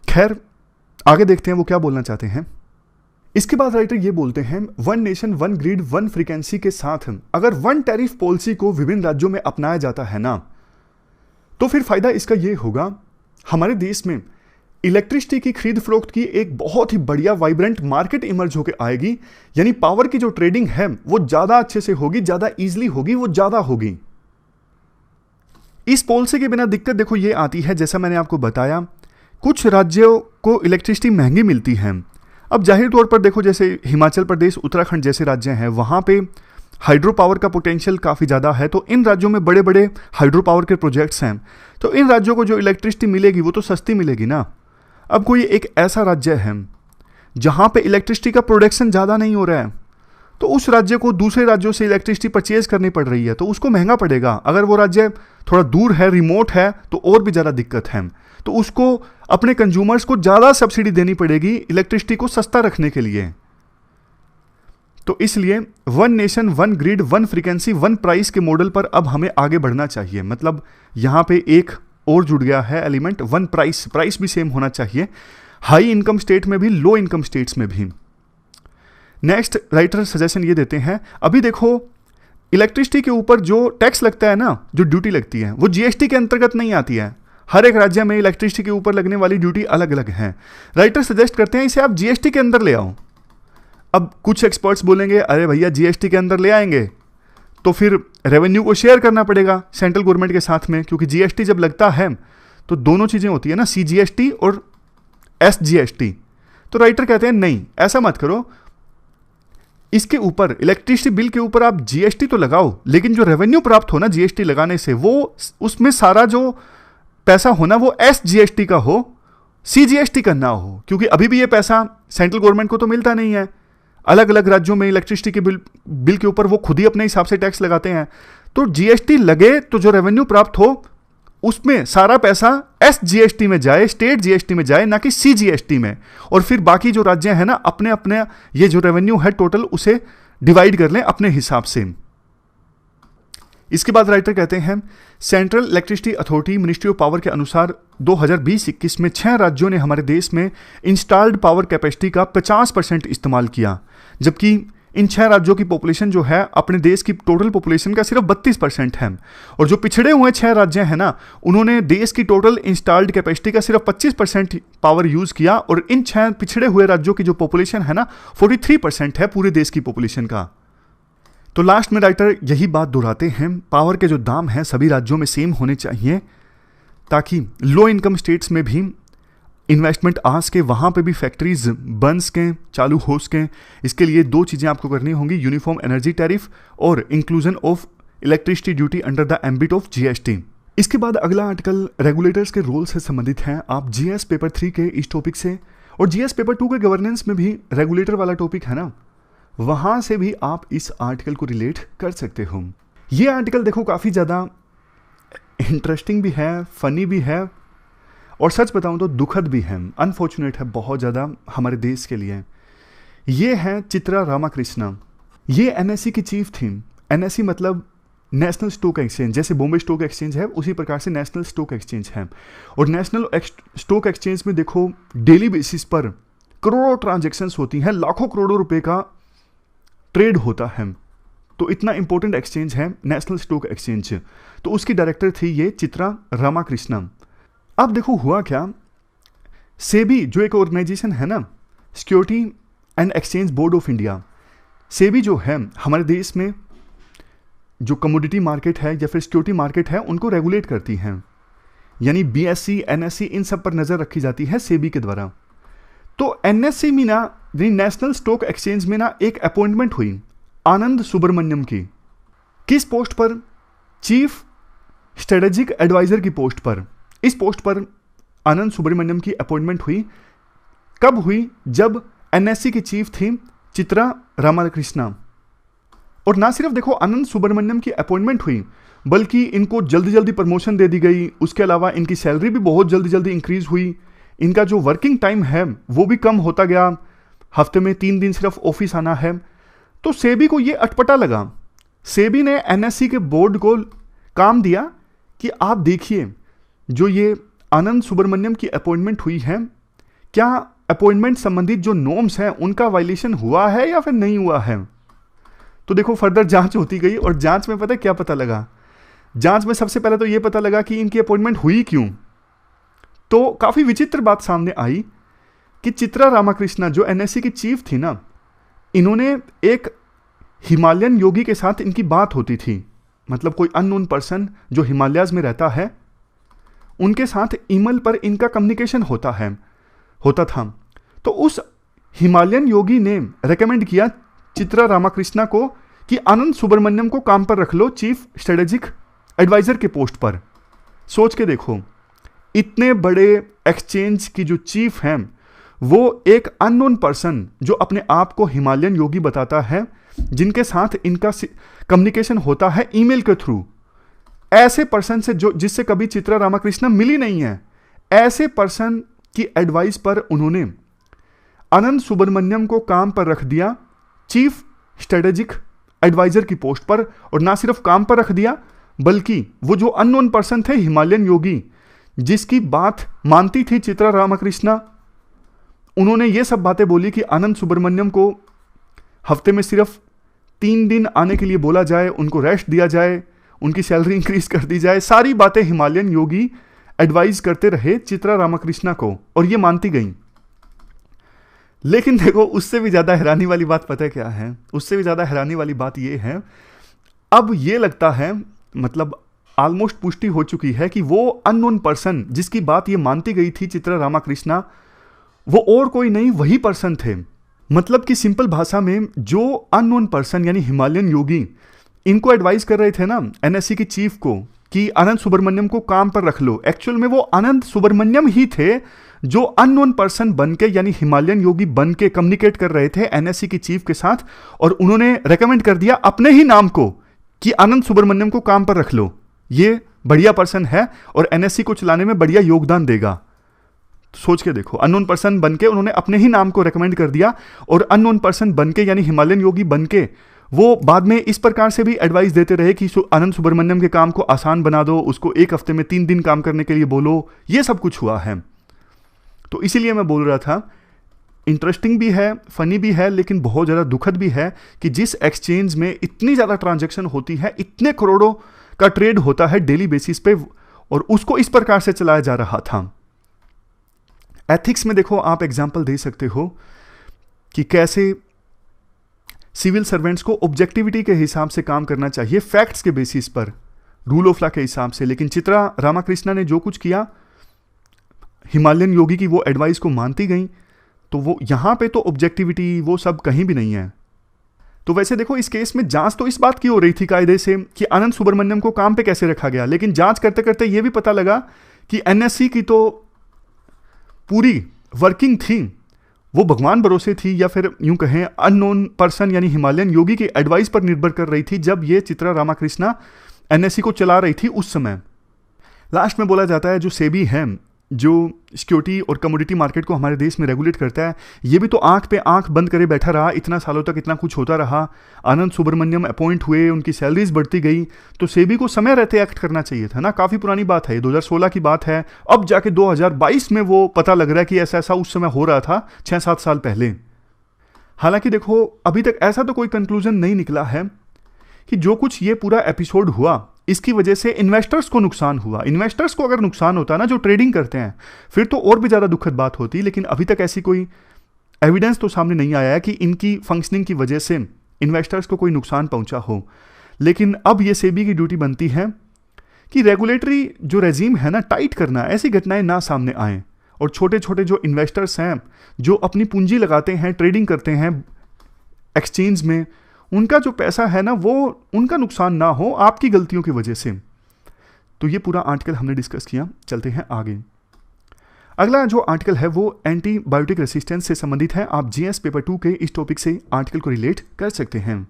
खैर आगे देखते हैं वो क्या बोलना चाहते हैं। इसके बाद राइटर ये बोलते हैं one nation one grid one frequency के साथ अगर वन टैरिफ पॉलिसी को विभिन्न राज्यों में अपनाया जाता है ना, तो फिर फायदा इसका ये होगा, हमारे देश में इलेक्ट्रिसिटी की खरीद फरोख्त की एक बहुत ही बढ़िया वाइब्रेंट मार्केट इमर्ज होकर आएगी। यानी पावर की जो ट्रेडिंग है वो ज़्यादा अच्छे से होगी, ज़्यादा ईजिली होगी, वो ज़्यादा होगी। इस पॉलिसी के बिना दिक्कत देखो ये आती है, जैसा मैंने आपको बताया, कुछ राज्यों को इलेक्ट्रिसिटी महंगी मिलती है। अब जाहिर तौर पर देखो जैसे हिमाचल प्रदेश, उत्तराखंड जैसे राज्य हैं, वहाँ पे हाइड्रो पावर का पोटेंशियल काफ़ी ज़्यादा है। तो इन राज्यों में बड़े बड़े हाइड्रो पावर के प्रोजेक्ट्स हैं, तो इन राज्यों को जो इलेक्ट्रिसिटी मिलेगी वो तो सस्ती मिलेगी ना। अब कोई एक ऐसा राज्य है जहाँ पे इलेक्ट्रिसिटी का प्रोडक्शन ज़्यादा नहीं हो रहा है, तो उस राज्य को दूसरे राज्यों से इलेक्ट्रिसिटी परचेज करनी पड़ रही है, तो उसको महंगा पड़ेगा। अगर वो राज्य थोड़ा दूर है, रिमोट है, तो और भी ज़्यादा दिक्कत है। तो उसको अपने कंज्यूमर्स को ज़्यादा सब्सिडी देनी पड़ेगी इलेक्ट्रिसिटी को सस्ता रखने के लिए। तो इसलिए one nation one grid one frequency one price के मॉडल पर अब हमें आगे बढ़ना चाहिए। मतलब यहाँ पे एक और जुड़ गया है एलिमेंट, वन प्राइस, प्राइस भी सेम होना चाहिए, हाई इनकम स्टेट में भी, लो इनकम स्टेट्स में भी। नेक्स्ट राइटर सजेशन ये देते हैं, अभी देखो इलेक्ट्रिसिटी के ऊपर जो टैक्स लगता है ना, जो ड्यूटी लगती है, वो जीएसटी के अंतर्गत नहीं आती है। हर एक राज्य में इलेक्ट्रिसिटी के ऊपर लगने वाली ड्यूटी अलग अलग है। राइटर सजेस्ट करते हैं इसे आप जीएसटी के अंदर ले आओ। अब कुछ एक्सपर्ट्स बोलेंगे अरे भैया जीएसटी के अंदर ले आएंगे तो फिर रेवेन्यू को शेयर करना पड़ेगा सेंट्रल गवर्नमेंट के साथ में, क्योंकि जीएसटी जब लगता है तो दोनों चीज़ें होती है ना, सीजीएसटी और एसजीएसटी। तो राइटर कहते हैं नहीं, ऐसा मत करो, इसके ऊपर इलेक्ट्रिसिटी बिल के ऊपर आप जीएसटी तो लगाओ, लेकिन जो रेवेन्यू प्राप्त हो ना जीएसटी लगाने से, वो उसमें सारा जो पैसा होना वो एसजीएसटी का हो, सीजीएसटी का ना हो, क्योंकि अभी भी ये पैसा सेंट्रल गवर्नमेंट को तो मिलता नहीं है। अलग अलग राज्यों में इलेक्ट्रिसिटी के बिल के ऊपर वो खुद ही अपने हिसाब से टैक्स लगाते हैं। तो जीएसटी लगे तो जो रेवेन्यू प्राप्त हो उसमें सारा पैसा एसजीएसटी में जाए, स्टेट जीएसटी में जाए, ना कि सीजीएसटी में। और फिर बाकी जो राज्य हैं ना, अपने अपने ये जो रेवेन्यू है टोटल उसे डिवाइड कर लें अपने हिसाब से। इसके बाद राइटर कहते हैं central electricity authority ministry of power के अनुसार 2020-21 में 6 राज्यों ने हमारे देश में इंस्टॉल्ड पावर कैपेसिटी का 50% इस्तेमाल किया, जबकि इन 6 राज्यों की पॉपुलेशन जो है अपने देश की टोटल पॉपुलेशन का सिर्फ 32% है। और जो पिछड़े हुए 6 राज्य हैं ना, उन्होंने देश की टोटल इंस्टॉल्ड कैपेसिटी का सिर्फ 25% पावर यूज किया, और इन 6 पिछड़े हुए राज्यों की जो पॉपुलेशन है ना 43% है पूरे देश की पॉपुलेशन का। तो लास्ट में राइटर यही बात दोहराते हैं, पावर के जो दाम हैं सभी राज्यों में सेम होने चाहिए, ताकि लो इनकम स्टेट्स में भी इन्वेस्टमेंट आ सके, वहाँ पे भी फैक्ट्रीज बन सकें, चालू हो सकें। इसके लिए 2 चीज़ें आपको करनी होंगी, यूनिफॉर्म एनर्जी टैरिफ और inclusion of electricity duty under the ambit of GST. इसके बाद अगला आर्टिकल रेगुलेटर्स के रोल से संबंधित है। आप जीएस पेपर 3 के इस टॉपिक से और जीएस पेपर 2 के गवर्नेंस में भी रेगुलेटर वाला टॉपिक है ना, वहाँ से भी आप इस आर्टिकल को रिलेट कर सकते हो। ये आर्टिकल देखो काफ़ी ज़्यादा इंटरेस्टिंग भी है, फनी भी है, और सच बताऊं तो दुखद भी है, अनफॉर्चुनेट है बहुत ज़्यादा हमारे देश के लिए। ये है चित्रा रामाकृष्णा। ये एनएससी की चीफ थी। एनएससी मतलब नेशनल स्टॉक एक्सचेंज, जैसे बॉम्बे स्टॉक एक्सचेंज है उसी प्रकार से नेशनल स्टॉक एक्सचेंज है। और नेशनल स्टॉक एक्सचेंज में देखो डेली बेसिस पर करोड़ों ट्रांजेक्शन्स होती हैं, लाखों करोड़ों रुपए का ट्रेड होता है। तो इतना इंपॉर्टेंट एक्सचेंज है नेशनल स्टॉक एक्सचेंज। तो उसकी डायरेक्टर थी ये चित्रा रामाकृष्णन। अब देखो हुआ क्या, सेबी जो एक ऑर्गेनाइजेशन है ना, security and exchange board of India, SEBI जो है हमारे देश में जो कमोडिटी मार्केट है या फिर सिक्योरिटी मार्केट है उनको रेगुलेट करती हैं, यानी बीएससी एनएससी इन सब पर नज़र रखी जाती है सेबी के द्वारा। तो एनएससी में ना, नेशनल स्टॉक एक्सचेंज में ना एक अपॉइंटमेंट हुई आनंद सुब्रमण्यम की। किस पोस्ट पर? चीफ स्ट्रेटेजिक एडवाइजर की पोस्ट पर। इस पोस्ट पर आनंद सुब्रमण्यम की अपॉइंटमेंट हुई। कब हुई? जब एनएससी की चीफ थी चित्रा रामाकृष्णा। और ना सिर्फ देखो आनंद सुब्रमण्यम की अपॉइंटमेंट हुई, बल्कि इनको जल्दी जल्दी प्रमोशन दे दी गई। उसके अलावा इनकी सैलरी भी बहुत जल्दी जल्दी इंक्रीज हुई। इनका जो वर्किंग टाइम है वो भी कम होता गया, हफ्ते में 3 दिन सिर्फ ऑफिस आना है। तो सेबी को ये अटपटा लगा। सेबी ने एनएससी के बोर्ड को काम दिया कि आप देखिए जो ये आनंद सुब्रमण्यम की अपॉइंटमेंट हुई है, क्या अपॉइंटमेंट संबंधित जो नॉर्म्स हैं उनका वायलेशन हुआ है या फिर नहीं हुआ है। तो देखो फर्दर जांच होती गई, और जांच में पता है क्या पता लगा? जांच में सबसे पहले तो ये पता लगा कि इनकी अपॉइंटमेंट हुई क्यों। तो काफ़ी विचित्र बात सामने आई कि चित्रा रामाकृष्णा जो एनएससी की चीफ थी ना, इन्होंने एक हिमालयन योगी के साथ इनकी बात होती थी, मतलब कोई अननोन पर्सन जो हिमालयाज में रहता है उनके साथ ईमेल पर इनका कम्युनिकेशन होता था। तो उस हिमालयन योगी ने रेकमेंड किया चित्रा रामाकृष्णा को कि आनंद सुब्रमण्यम को काम पर रख लो चीफ स्ट्रेटेजिक एडवाइजर के पोस्ट पर। सोच के देखो, इतने बड़े एक्सचेंज की जो चीफ हैं वो एक अननोन पर्सन जो अपने आप को हिमालयन योगी बताता है, जिनके साथ इनका कम्युनिकेशन होता है ईमेल के थ्रू, ऐसे पर्सन से जो जिससे कभी चित्रा रामाकृष्णन मिली नहीं है, ऐसे पर्सन की एडवाइस पर उन्होंने आनंद सुब्रमण्यम को काम पर रख दिया चीफ स्ट्रेटेजिक एडवाइजर की पोस्ट पर। और ना सिर्फ काम पर रख दिया, बल्कि वो जो अननोन पर्सन थे हिमालयन योगी जिसकी बात मानती थी चित्रा रामाकृष्णा, उन्होंने ये सब बातें बोली कि आनंद सुब्रमण्यम को हफ्ते में सिर्फ 3 दिन आने के लिए बोला जाए, उनको रेस्ट दिया जाए, उनकी सैलरी इंक्रीज कर दी जाए। सारी बातें हिमालयन योगी एडवाइज करते रहे चित्रा रामाकृष्णा को और ये मानती गई। लेकिन देखो, उससे भी ज़्यादा हैरानी वाली बात पता है क्या है? उससे भी ज़्यादा हैरानी वाली बात ये है, अब ये लगता है, मतलब ऑलमोस्ट पुष्टि हो चुकी है कि वो अननोन पर्सन जिसकी बात ये मानती गई थी चित्रा रामाकृष्णा, वो और कोई नहीं, वही पर्सन थे। मतलब कि सिंपल भाषा में, जो अननोन पर्सन यानी हिमालयन योगी इनको एडवाइस कर रहे थे ना, एनएससी की चीफ को, कि आनंद सुब्रमण्यम को काम पर रख लो, एक्चुअल में वो आनंद सुब्रमण्यम ही थे जो अननोन पर्सन बन के यानी हिमालयन योगी बन के कम्युनिकेट कर रहे थे एनएससी की चीफ के साथ, और उन्होंने रेकमेंड कर दिया अपने ही नाम को कि आनंद सुब्रमण्यम को काम पर रख लो, ये बढ़िया पर्सन है और एनएससी को चलाने में बढ़िया योगदान देगा। सोच के देखो, अननोन पर्सन बनके उन्होंने अपने ही नाम को रेकमेंड कर दिया, और अननोन पर्सन बनके यानी हिमालयन योगी बनके वो बाद में इस प्रकार से भी एडवाइस देते रहे कि आनंद सुब्रमण्यम के काम को आसान बना दो, उसको 1 हफ्ते में 3 दिन काम करने के लिए बोलो। ये सब कुछ हुआ है। तो इसीलिए मैं बोल रहा था, इंटरेस्टिंग भी है, फनी भी है, लेकिन बहुत ज़्यादा दुखद भी है कि जिस एक्सचेंज में इतनी ज़्यादा ट्रांजैक्शन होती है, इतने करोड़ों का ट्रेड होता है डेली बेसिस पे, और उसको इस प्रकार से चलाया जा रहा था। एथिक्स में देखो, आप एग्जाम्पल दे सकते हो कि कैसे सिविल सर्वेंट्स को ऑब्जेक्टिविटी के हिसाब से काम करना चाहिए, फैक्ट्स के बेसिस पर, रूल ऑफ लॉ के हिसाब से। लेकिन चित्रा रामाकृष्णा ने जो कुछ किया, हिमालयन योगी की वो एडवाइस को मानती गई, तो वो यहाँ पे तो ऑब्जेक्टिविटी वो सब कहीं भी नहीं है। तो वैसे देखो, इस केस में जांच तो इस बात की हो रही थी कायदे से कि आनंद सुब्रमण्यम को काम पे कैसे रखा गया, लेकिन जांच करते करते ये भी पता लगा कि एनएससी की तो पूरी वर्किंग थी वो भगवान भरोसे थी, या फिर यूं कहें अननोन पर्सन यानी हिमालयन योगी की एडवाइस पर निर्भर कर रही थी जब ये चित्रा रामाकृष्णा एनएससी को चला रही थी उस समय। लास्ट में बोला जाता है, जो सेबी है, जो सिक्योरिटी और कमोडिटी मार्केट को हमारे देश में रेगुलेट करता है, ये भी तो आंख पे आंख बंद करे बैठा रहा, इतना सालों तक इतना कुछ होता रहा। आनंद सुब्रमण्यम अपॉइंट हुए, उनकी सैलरीज बढ़ती गई, तो सेबी को समय रहते एक्ट करना चाहिए था ना। काफ़ी पुरानी बात है, ये 2016 की बात है, अब जाके 2022 में वो पता लग रहा है कि ऐसा ऐसा उस समय हो रहा था 6-7 साल पहले। हालांकि देखो, अभी तक ऐसा तो कोई कंक्लूजन नहीं निकला है कि जो कुछ ये पूरा एपिसोड हुआ इसकी वजह से इन्वेस्टर्स को नुकसान हुआ। इन्वेस्टर्स को अगर नुकसान होता ना, जो ट्रेडिंग करते हैं, फिर तो और भी ज़्यादा दुखद बात होती। लेकिन अभी तक ऐसी कोई एविडेंस तो सामने नहीं आया है कि इनकी फंक्शनिंग की वजह से इन्वेस्टर्स को कोई नुकसान पहुंचा हो। लेकिन अब ये सेबी की ड्यूटी बनती है कि रेगुलेटरी जो रेजीम है ना, टाइट करना, ऐसी घटनाएं ना सामने आएँ, और छोटे छोटे जो इन्वेस्टर्स हैं जो अपनी पूंजी लगाते हैं, ट्रेडिंग करते हैं एक्सचेंज में, उनका जो पैसा है ना, वो उनका नुकसान ना हो आपकी गलतियों की वजह से। तो ये पूरा आर्टिकल हमने डिस्कस किया। चलते हैं आगे। अगला जो आर्टिकल है वो एंटीबायोटिक रेसिस्टेंस से संबंधित है। आप जीएस पेपर 2 के इस टॉपिक से आर्टिकल को रिलेट कर सकते हैं।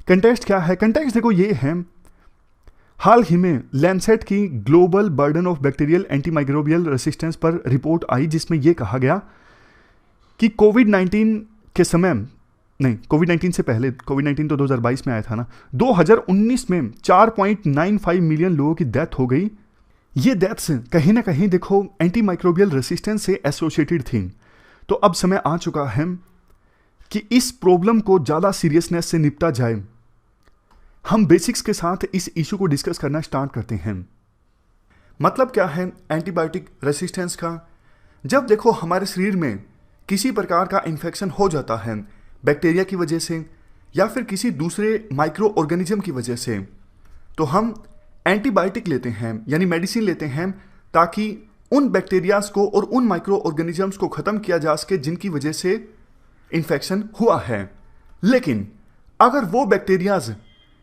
कंटेक्स्ट क्या है? कंटेक्स्ट देखो ये है, हाल ही में लैंसेट की global burden of bacterial antimicrobial resistance पर रिपोर्ट आई, जिसमें यह कहा गया कि कोविड-19 के समय, नहीं कोविड-19 से पहले, कोविड-19 तो 2022 में आया था ना, 2019 में 4.95 मिलियन लोगों की डेथ हो गई। ये डेथ्स कहीं ना कहीं देखो एंटीमाइक्रोबियल रेसिस्टेंस से एसोसिएटेड थी। तो अब समय आ चुका है कि इस प्रॉब्लम को ज़्यादा सीरियसनेस से निपटा जाए। हम बेसिक्स के साथ इस इशू को डिस्कस करना स्टार्ट करते हैं। मतलब क्या है एंटीबायोटिक रेसिस्टेंस का? जब देखो हमारे शरीर में किसी प्रकार का इन्फेक्शन हो जाता है बैक्टीरिया की वजह से या फिर किसी दूसरे माइक्रो ऑर्गेनिज्म की वजह से, तो हम एंटीबायोटिक लेते हैं यानी मेडिसिन लेते हैं ताकि उन बैक्टीरियाज को और उन माइक्रो ऑर्गेनिजम्स को ख़त्म किया जा सके जिनकी वजह से इन्फेक्शन हुआ है। लेकिन अगर वो बैक्टीरियाज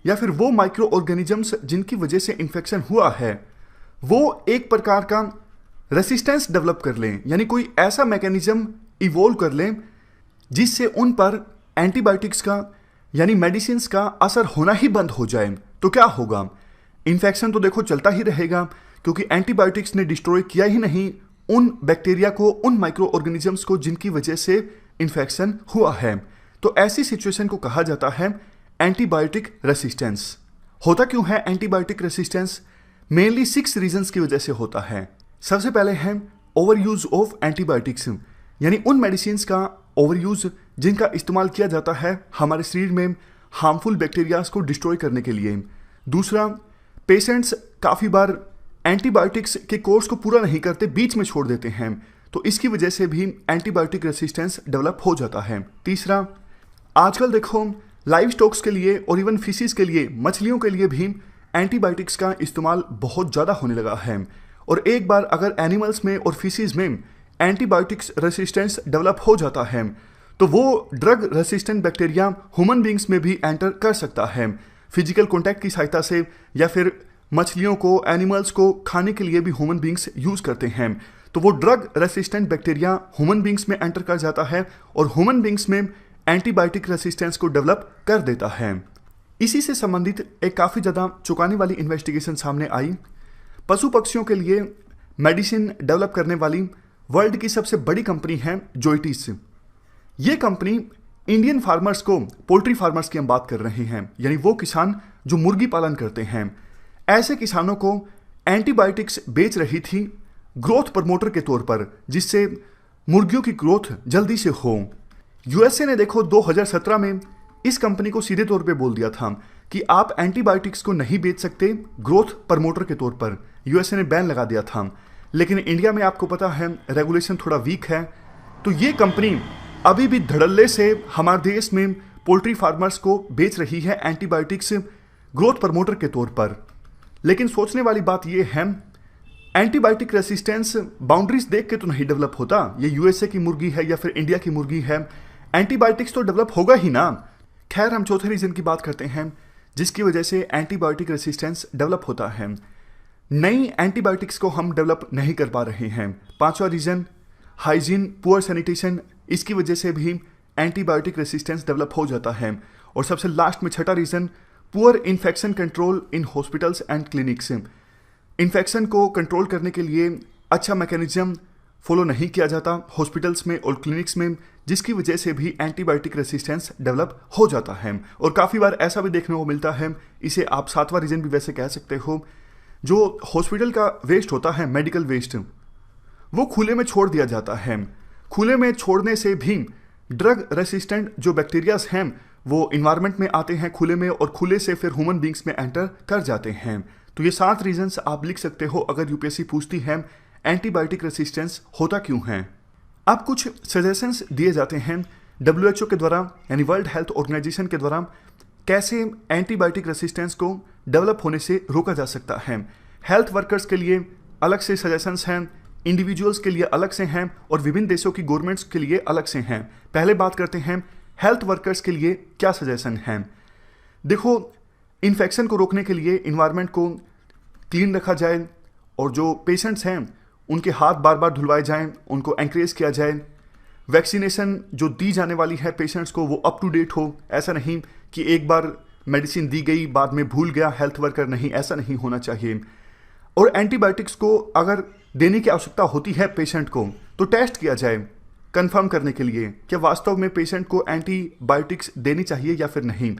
या फिर वो माइक्रो ऑर्गेनिजम्स जिनकी वजह से इन्फेक्शन हुआ है वो एक प्रकार का रेसिस्टेंस डेवलप कर लें, यानी कोई ऐसा मैकेनिज्म इवॉल्व कर लें जिससे उन पर एंटीबायोटिक्स का यानी मेडिसिन का असर होना ही बंद हो जाए, तो क्या होगा? इन्फेक्शन तो देखो चलता ही रहेगा, क्योंकि एंटीबायोटिक्स ने डिस्ट्रॉय किया ही नहीं उन बैक्टीरिया को, उन माइक्रो ऑर्गेनिजम्स को जिनकी वजह से इन्फेक्शन हुआ है। तो ऐसी सिचुएशन को कहा जाता है एंटीबायोटिक रेसिस्टेंस। होता क्यों है एंटीबायोटिक रेसिस्टेंस? मेनली 6 रीजंस की वजह से होता है। सबसे पहले है ओवर यूज ऑफ एंटीबायोटिक्स, यानी उन मेडिसिन का ओवर यूज जिनका इस्तेमाल किया जाता है हमारे शरीर में हार्मफुल बैक्टीरियाज को डिस्ट्रॉय करने के लिए। दूसरा, पेशेंट्स काफ़ी बार एंटीबायोटिक्स के कोर्स को पूरा नहीं करते, बीच में छोड़ देते हैं, तो इसकी वजह से भी एंटीबायोटिक रेसिस्टेंस डेवलप हो जाता है। तीसरा, आजकल देखो लाइव स्टॉक्स के लिए और इवन फिशेस के लिए, मछलियों के लिए भी एंटीबायोटिक्स का इस्तेमाल बहुत ज़्यादा होने लगा है। और एक बार अगर एनिमल्स में और फिशेस में एंटीबायोटिक्स रेसिस्टेंस डेवलप हो जाता है तो वो drug resistant bacteria human beings में भी एंटर कर सकता है, फिजिकल कॉन्टैक्ट की सहायता से, या फिर मछलियों को, एनिमल्स को खाने के लिए भी ह्यूमन बींग्स यूज़ करते हैं। तो वो drug resistant bacteria human beings में एंटर कर जाता है और ह्यूमन बींग्स में एंटीबायोटिक रेसिस्टेंस को डेवलप कर देता है। इसी से संबंधित एक काफ़ी ज़्यादा चौंकाने वाली इन्वेस्टिगेशन सामने आई। पशु पक्षियों के लिए मेडिसिन डेवलप करने वाली वर्ल्ड की सबसे बड़ी कंपनी है जोइटिस। ये कंपनी इंडियन फार्मर्स को, पोल्ट्री फार्मर्स की हम बात कर रहे हैं, यानी वो किसान जो मुर्गी पालन करते हैं, ऐसे किसानों को एंटीबायोटिक्स बेच रही थी ग्रोथ प्रमोटर के तौर पर, जिससे मुर्गियों की ग्रोथ जल्दी से हो। यूएसए ने देखो 2017 में इस कंपनी को सीधे तौर पे बोल दिया था कि आप एंटीबायोटिक्स को नहीं बेच सकते ग्रोथ प्रमोटर के तौर पर। यूएसए ने बैन लगा दिया था, लेकिन इंडिया में आपको पता है रेगुलेशन थोड़ा वीक है, तो ये कंपनी अभी भी धड़ल्ले से हमारे देश में पोल्ट्री फार्मर्स को बेच रही है एंटीबायोटिक्स ग्रोथ प्रमोटर के तौर पर। लेकिन सोचने वाली बात यह है, एंटीबायोटिक रेसिस्टेंस बाउंड्रीज देख के तो नहीं डेवलप होता। ये यूएसए की मुर्गी है या फिर इंडिया की मुर्गी है, एंटीबायोटिक्स तो डेवलप होगा ही ना। खैर, हम चौथे रीजन की बात करते हैं जिसकी वजह से एंटीबायोटिक रेसिस्टेंस डेवलप होता है। नई एंटीबायोटिक्स को हम डेवलप नहीं कर पा रहे हैं। पांचवा रीजन, हाइजीन, पुअर सैनिटेशन, इसकी वजह से भी एंटीबायोटिक रेसिस्टेंस डेवलप हो जाता है। और सबसे लास्ट में छठा reason, poor infection control in hospitals and clinics. Infection को कंट्रोल करने के लिए अच्छा मैकेनिज्म फॉलो नहीं किया जाता हॉस्पिटल्स में और क्लिनिक्स में, जिसकी वजह से भी एंटीबायोटिक रेसिस्टेंस डेवलप हो जाता है। और काफ़ी बार ऐसा भी देखने को मिलता है, इसे आप सातवां रीजन भी वैसे कह सकते हो, जो हॉस्पिटल का वेस्ट होता है, मेडिकल वेस्ट, वो खुले में छोड़ दिया जाता है। खुले में छोड़ने से भी ड्रग रेसिस्टेंट जो बैक्टीरियाज हैं वो इन्वायरमेंट में आते हैं खुले में, और खुले से फिर ह्यूमन बींग्स में एंटर कर जाते हैं। तो ये 7 रीजंस आप लिख सकते हो अगर यूपीएससी पूछती है एंटीबायोटिक रेसिस्टेंस होता क्यों है। अब कुछ सजेशंस दिए जाते हैं WHO के द्वारा, यानी वर्ल्ड हेल्थ ऑर्गेनाइजेशन के द्वारा, कैसे एंटीबायोटिक रेसिस्टेंस को डेवलप होने से रोका जा सकता है। हेल्थ वर्कर्स के लिए अलग से सजेशंस हैं, इंडिविजुअल्स के लिए अलग से हैं, और विभिन्न देशों की गवर्नमेंट्स के लिए अलग से हैं। पहले बात करते हैं हेल्थ वर्कर्स के लिए क्या सजेशन हैं। देखो, इन्फेक्शन को रोकने के लिए इन्वायरमेंट को क्लीन रखा जाए, और जो पेशेंट्स हैं उनके हाथ बार बार धुलवाए जाएं, उनको एनकरेज किया जाए। वैक्सीनेशन जो दी जाने वाली है पेशेंट्स को वो अप टू डेट हो। ऐसा नहीं कि एक बार मेडिसिन दी गई बाद में भूल गया हेल्थ वर्कर, नहीं, ऐसा नहीं होना चाहिए। और एंटीबायोटिक्स को अगर देने की आवश्यकता होती है पेशेंट को, तो टेस्ट किया जाए कंफर्म करने के लिए कि वास्तव में पेशेंट को एंटीबायोटिक्स देनी चाहिए या फिर नहीं।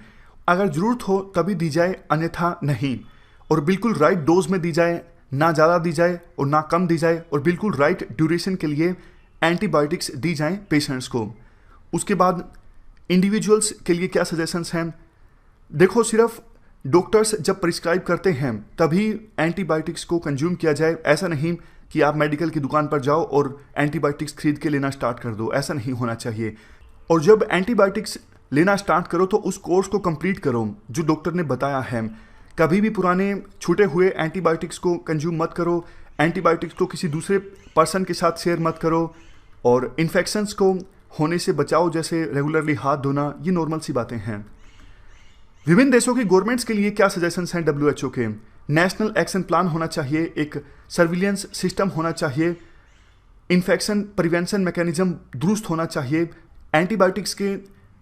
अगर ज़रूरत हो तभी दी जाए, अन्यथा नहीं। और बिल्कुल राइट डोज में दी जाए, ना ज़्यादा दी जाए और ना कम दी जाए, और बिल्कुल राइट ड्यूरेशन के लिए एंटीबायोटिक्स दी जाएं पेशेंट्स को। उसके बाद इंडिविजुअल्स के लिए क्या सजेशंस हैं। देखो, सिर्फ डॉक्टर्स जब प्रिस्क्राइब करते हैं तभी एंटीबायोटिक्स को कंज्यूम किया जाए। ऐसा नहीं कि आप मेडिकल की दुकान पर जाओ और एंटीबायोटिक्स खरीद के लेना स्टार्ट कर दो, ऐसा नहीं होना चाहिए। और जब एंटीबायोटिक्स लेना स्टार्ट करो तो उस कोर्स को कंप्लीट करो जो डॉक्टर ने बताया है। कभी भी पुराने छूटे हुए एंटीबायोटिक्स को कंज्यूम मत करो, एंटीबायोटिक्स को किसी दूसरे पर्सन के साथ शेयर मत करो, और इन्फेक्शंस को होने से बचाओ, जैसे रेगुलरली हाथ धोना, ये नॉर्मल सी बातें हैं। विभिन्न देशों की गवर्नमेंट्स के लिए क्या सजेशंस हैं WHO के। नेशनल एक्शन प्लान होना चाहिए, एक सर्विलियंस सिस्टम होना चाहिए, इन्फेक्शन प्रिवेंशन मैकेनिज्म दुरुस्त होना चाहिए, एंटीबायोटिक्स के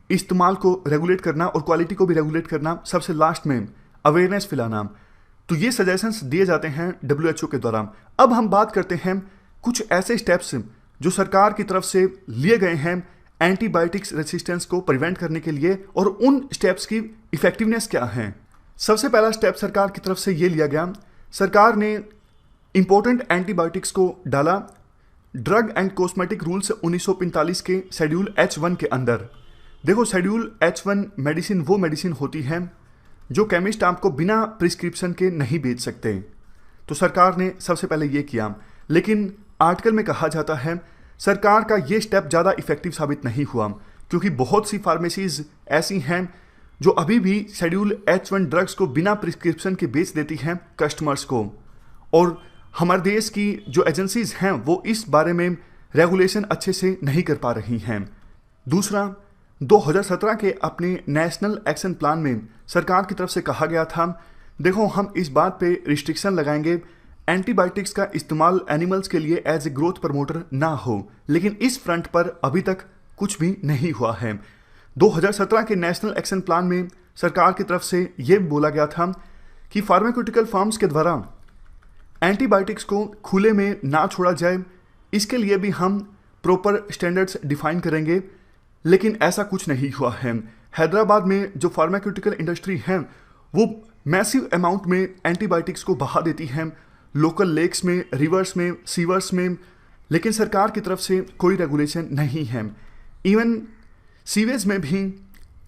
इस्तेमाल को रेगुलेट करना और क्वालिटी को भी रेगुलेट करना, सबसे लास्ट में अवेयरनेस फैलाना। तो ये सजेशंस दिए जाते हैं WHO के द्वारा। अब हम बात करते हैं कुछ ऐसे स्टेप्स जो सरकार की तरफ से लिए गए हैं एंटीबायोटिक्स रेसिस्टेंस को प्रिवेंट करने के लिए, और उन स्टेप्स की इफेक्टिवनेस क्या है। सबसे पहला स्टेप सरकार की तरफ से ये लिया गया, सरकार ने इंपॉर्टेंट एंटीबायोटिक्स को डाला ड्रग एंड कॉस्मेटिक रूल्स 1945 के शेड्यूल H1 के अंदर। देखो शेड्यूल H1 मेडिसिन वो मेडिसिन होती है जो केमिस्ट आपको बिना प्रिस्क्रिप्शन के नहीं बेच सकते। तो सरकार ने सबसे पहले ये किया, लेकिन आर्टिकल में कहा जाता है सरकार का ये स्टेप ज़्यादा इफेक्टिव साबित नहीं हुआ, क्योंकि बहुत सी फार्मेसीज ऐसी हैं जो अभी भी शेड्यूल H1 ड्रग्स को बिना प्रिस्क्रिप्शन के बेच देती हैं कस्टमर्स को। और हमारे देश की जो एजेंसीज हैं वो इस बारे में रेगुलेशन अच्छे से नहीं कर पा रही हैं। दूसरा, 2017 के अपने नेशनल एक्शन प्लान में सरकार की तरफ से कहा गया था, देखो हम इस बात पे रिस्ट्रिक्शन लगाएंगे एंटीबायोटिक्स का इस्तेमाल एनिमल्स के लिए एज ए ग्रोथ प्रमोटर ना हो, लेकिन इस फ्रंट पर अभी तक कुछ भी नहीं हुआ है। 2017 के नेशनल एक्शन प्लान में सरकार की तरफ से ये बोला गया था कि फार्मास्यूटिकल फर्म्स के द्वारा एंटीबायोटिक्स को खुले में ना छोड़ा जाए, इसके लिए भी हम प्रॉपर स्टैंडर्ड्स डिफाइन करेंगे, लेकिन ऐसा कुछ नहीं हुआ है। हैदराबाद में जो फार्मास्यूटिकल इंडस्ट्री है वो मैसिव अमाउंट में एंटीबायोटिक्स को बहा देती है लोकल लेक्स में, रिवर्स में, सीवर्स में, लेकिन सरकार की तरफ से कोई रेगुलेशन नहीं है। इवन सीवेज में भी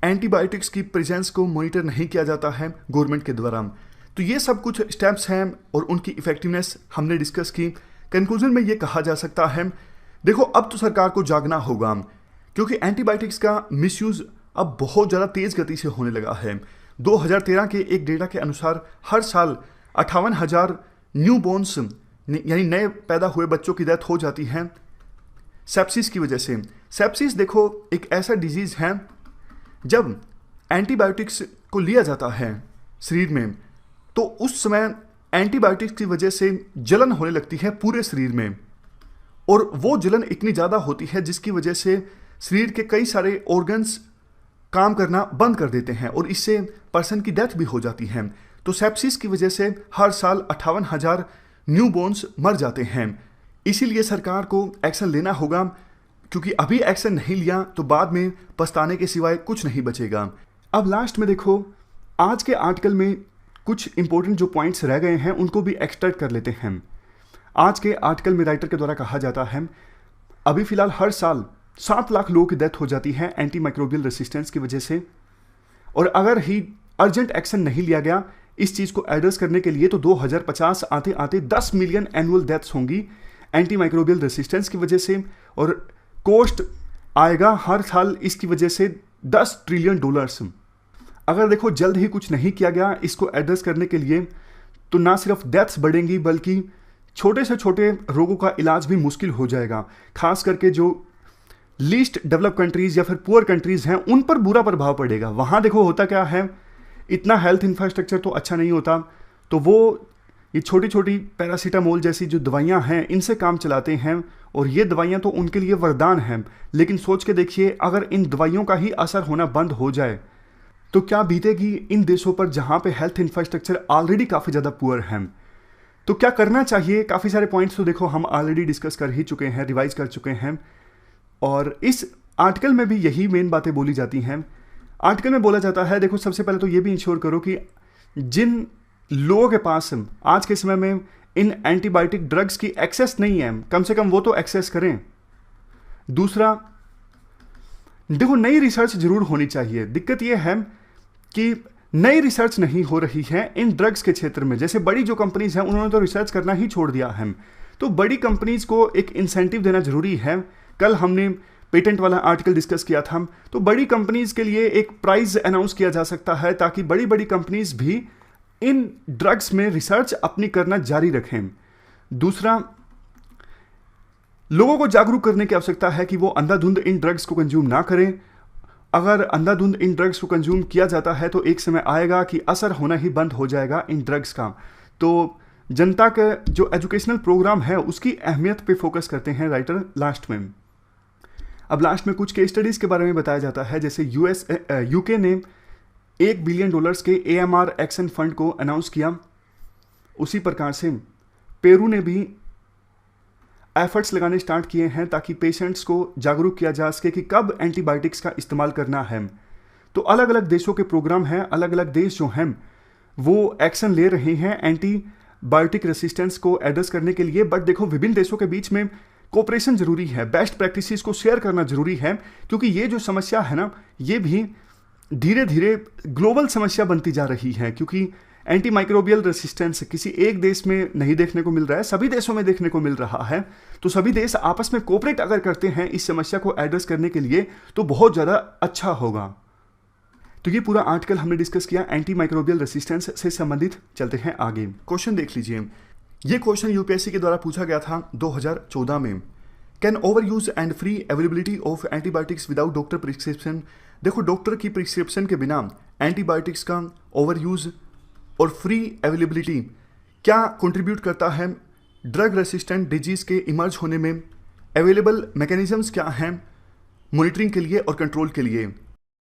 एंटीबायोटिक्स की प्रेजेंस को मॉनिटर नहीं किया जाता है गवर्नमेंट के द्वारा। तो ये सब कुछ स्टेप्स हैं और उनकी इफेक्टिवनेस हमने डिस्कस की। कंक्लूजन में ये कहा जा सकता है, देखो अब तो सरकार को जागना होगा, क्योंकि एंटीबायोटिक्स का मिसयूज अब बहुत ज़्यादा तेज़ गति से होने लगा है। 2013 के एक डेटा के अनुसार हर साल 58,000 न्यू बोर्न्स यानी नए पैदा हुए बच्चों की डेथ हो जाती है सेप्सिस की वजह से। सेप्सिस देखो एक ऐसा डिजीज़ है जब एंटीबायोटिक्स को लिया जाता है शरीर में, तो उस समय एंटीबायोटिक्स की वजह से जलन होने लगती है पूरे शरीर में, और वो जलन इतनी ज़्यादा होती है जिसकी वजह से शरीर के कई सारे ऑर्गन्स काम करना बंद कर देते हैं और इससे पर्सन की डेथ भी हो जाती है। तो सेप्सिस की वजह से हर साल 58,000 न्यू बोर्न्स मर जाते हैं। इसीलिए सरकार को एक्शन लेना होगा, क्योंकि अभी एक्शन नहीं लिया तो बाद में पछताने के सिवाय कुछ नहीं बचेगा। अब लास्ट में देखो, आज के आर्टिकल में कुछ इंपॉर्टेंट जो पॉइंट्स रह गए हैं उनको भी एक्सट्रैक्ट कर लेते हैं। आज के आर्टिकल में राइटर के द्वारा कहा जाता है, अभी फिलहाल हर साल 7 लाख लोगों की डेथ हो जाती है एंटी माइक्रोबियल रेसिस्टेंस की वजह से, और अगर ही अर्जेंट एक्शन नहीं लिया गया इस चीज़ को एड्रेस करने के लिए तो 2050 आते आते 10 मिलियन एनुअल डेथ्स होंगी एंटी माइक्रोबियल रेसिस्टेंस की वजह से, और कॉस्ट आएगा हर साल इसकी वजह से $10 ट्रिलियन। अगर देखो जल्द ही कुछ नहीं किया गया इसको एड्रेस करने के लिए तो ना सिर्फ डेथ्स बढ़ेंगी बल्कि छोटे से छोटे रोगों का इलाज भी मुश्किल हो जाएगा। खास करके जो लीस्ट डेवलप कंट्रीज या फिर पुअर कंट्रीज हैं उन पर बुरा प्रभाव पड़ेगा। वहाँ देखो होता क्या है, इतना हेल्थ इंफ्रास्ट्रक्चर तो अच्छा नहीं होता, तो वो ये छोटी छोटी पैरासीटामोल जैसी जो दवाइयाँ हैं इनसे काम चलाते हैं, और ये दवाइयाँ तो उनके लिए वरदान हैं। लेकिन सोच के देखिए, अगर इन दवाइयों का ही असर होना बंद हो जाए तो क्या बीतेगी इन देशों पर जहाँ पे हेल्थ इंफ्रास्ट्रक्चर ऑलरेडी काफ़ी ज़्यादा पुअर हैं। तो क्या करना चाहिए, काफ़ी सारे पॉइंट्स तो देखो हम ऑलरेडी डिस्कस कर ही चुके हैं, रिवाइज कर चुके हैं, और इस आर्टिकल में भी यही मेन बातें बोली जाती हैं। आर्टिकल में बोला जाता है, देखो सबसे पहले तो ये भी इंश्योर करो कि जिन लोगों के पास आज के समय में इन एंटीबायोटिक ड्रग्स की एक्सेस नहीं है, कम से कम वो तो एक्सेस करें। दूसरा, देखो नई रिसर्च जरूर होनी चाहिए। दिक्कत ये है कि नई रिसर्च नहीं हो रही है इन ड्रग्स के क्षेत्र में। जैसे बड़ी जो कंपनीज हैं उन्होंने तो रिसर्च करना ही छोड़ दिया है, तो बड़ी कंपनीज को एक इंसेंटिव देना जरूरी है। कल हमने पेटेंट वाला आर्टिकल डिस्कस किया था, तो बड़ी कंपनीज के लिए एक प्राइज अनाउंस किया जा सकता है ताकि बड़ी बड़ी कंपनीज भी इन ड्रग्स में रिसर्च अपनी करना जारी रखें। दूसरा, लोगों को जागरूक करने की आवश्यकता है कि वो अंधाधुंध इन ड्रग्स को कंज्यूम ना करें। अगर अंधाधुंध इन ड्रग्स को कंज्यूम किया जाता है तो एक समय आएगा कि असर होना ही बंद हो जाएगा इन ड्रग्स का। तो जनता का जो एजुकेशनल प्रोग्राम है उसकी अहमियत पे फोकस करते हैं राइटर लास्ट में। अब लास्ट में कुछ केस स्टडीज़ के बारे में बताया जाता है, जैसे यूके ने $1 बिलियन के AMR एक्शन फंड को अनाउंस किया। उसी प्रकार से पेरू ने भी एफर्ट्स लगाने स्टार्ट किए हैं ताकि पेशेंट्स को जागरूक किया जा सके कि कब एंटीबायोटिक्स का इस्तेमाल करना है। तो अलग अलग देशों के प्रोग्राम हैं, अलग अलग देश जो हैं वो एक्शन ले रहे हैं एंटीबायोटिक रेसिस्टेंस को एड्रेस करने के लिए। बट देखो विभिन्न देशों के बीच में कोऑपरेशन जरूरी है, बेस्ट प्रैक्टिसेस को शेयर करना जरूरी है, क्योंकि ये जो समस्या है ना, ये भी धीरे धीरे ग्लोबल समस्या बनती जा रही है, क्योंकि एंटी माइक्रोबियल रेसिस्टेंस किसी एक देश में नहीं देखने को मिल रहा है, सभी देशों में देखने को मिल रहा है। तो सभी देश आपस में कोऑपरेट अगर करते हैं इस समस्या को एड्रेस करने के लिए तो बहुत ज़्यादा अच्छा होगा। तो ये पूरा आर्टिकल हमने डिस्कस किया एंटी माइक्रोबियल रेसिस्टेंस से संबंधित। चलते हैं आगे, क्वेश्चन देख लीजिए। ये क्वेश्चन यूपीएससी के द्वारा पूछा गया था 2014 में। Can over use and free availability of antibiotics without doctor prescription. देखो, डॉक्टर की प्रिस्क्रिप्शन के बिना एंटीबायोटिक्स का ओवर यूज और फ्री अवेलेबिलिटी क्या कंट्रीब्यूट करता है ड्रग रेसिस्टेंट डिजीज के इमर्ज होने में। अवेलेबल मैकेनिज्म्स क्या हैं मॉनिटरिंग के लिए और कंट्रोल के लिए।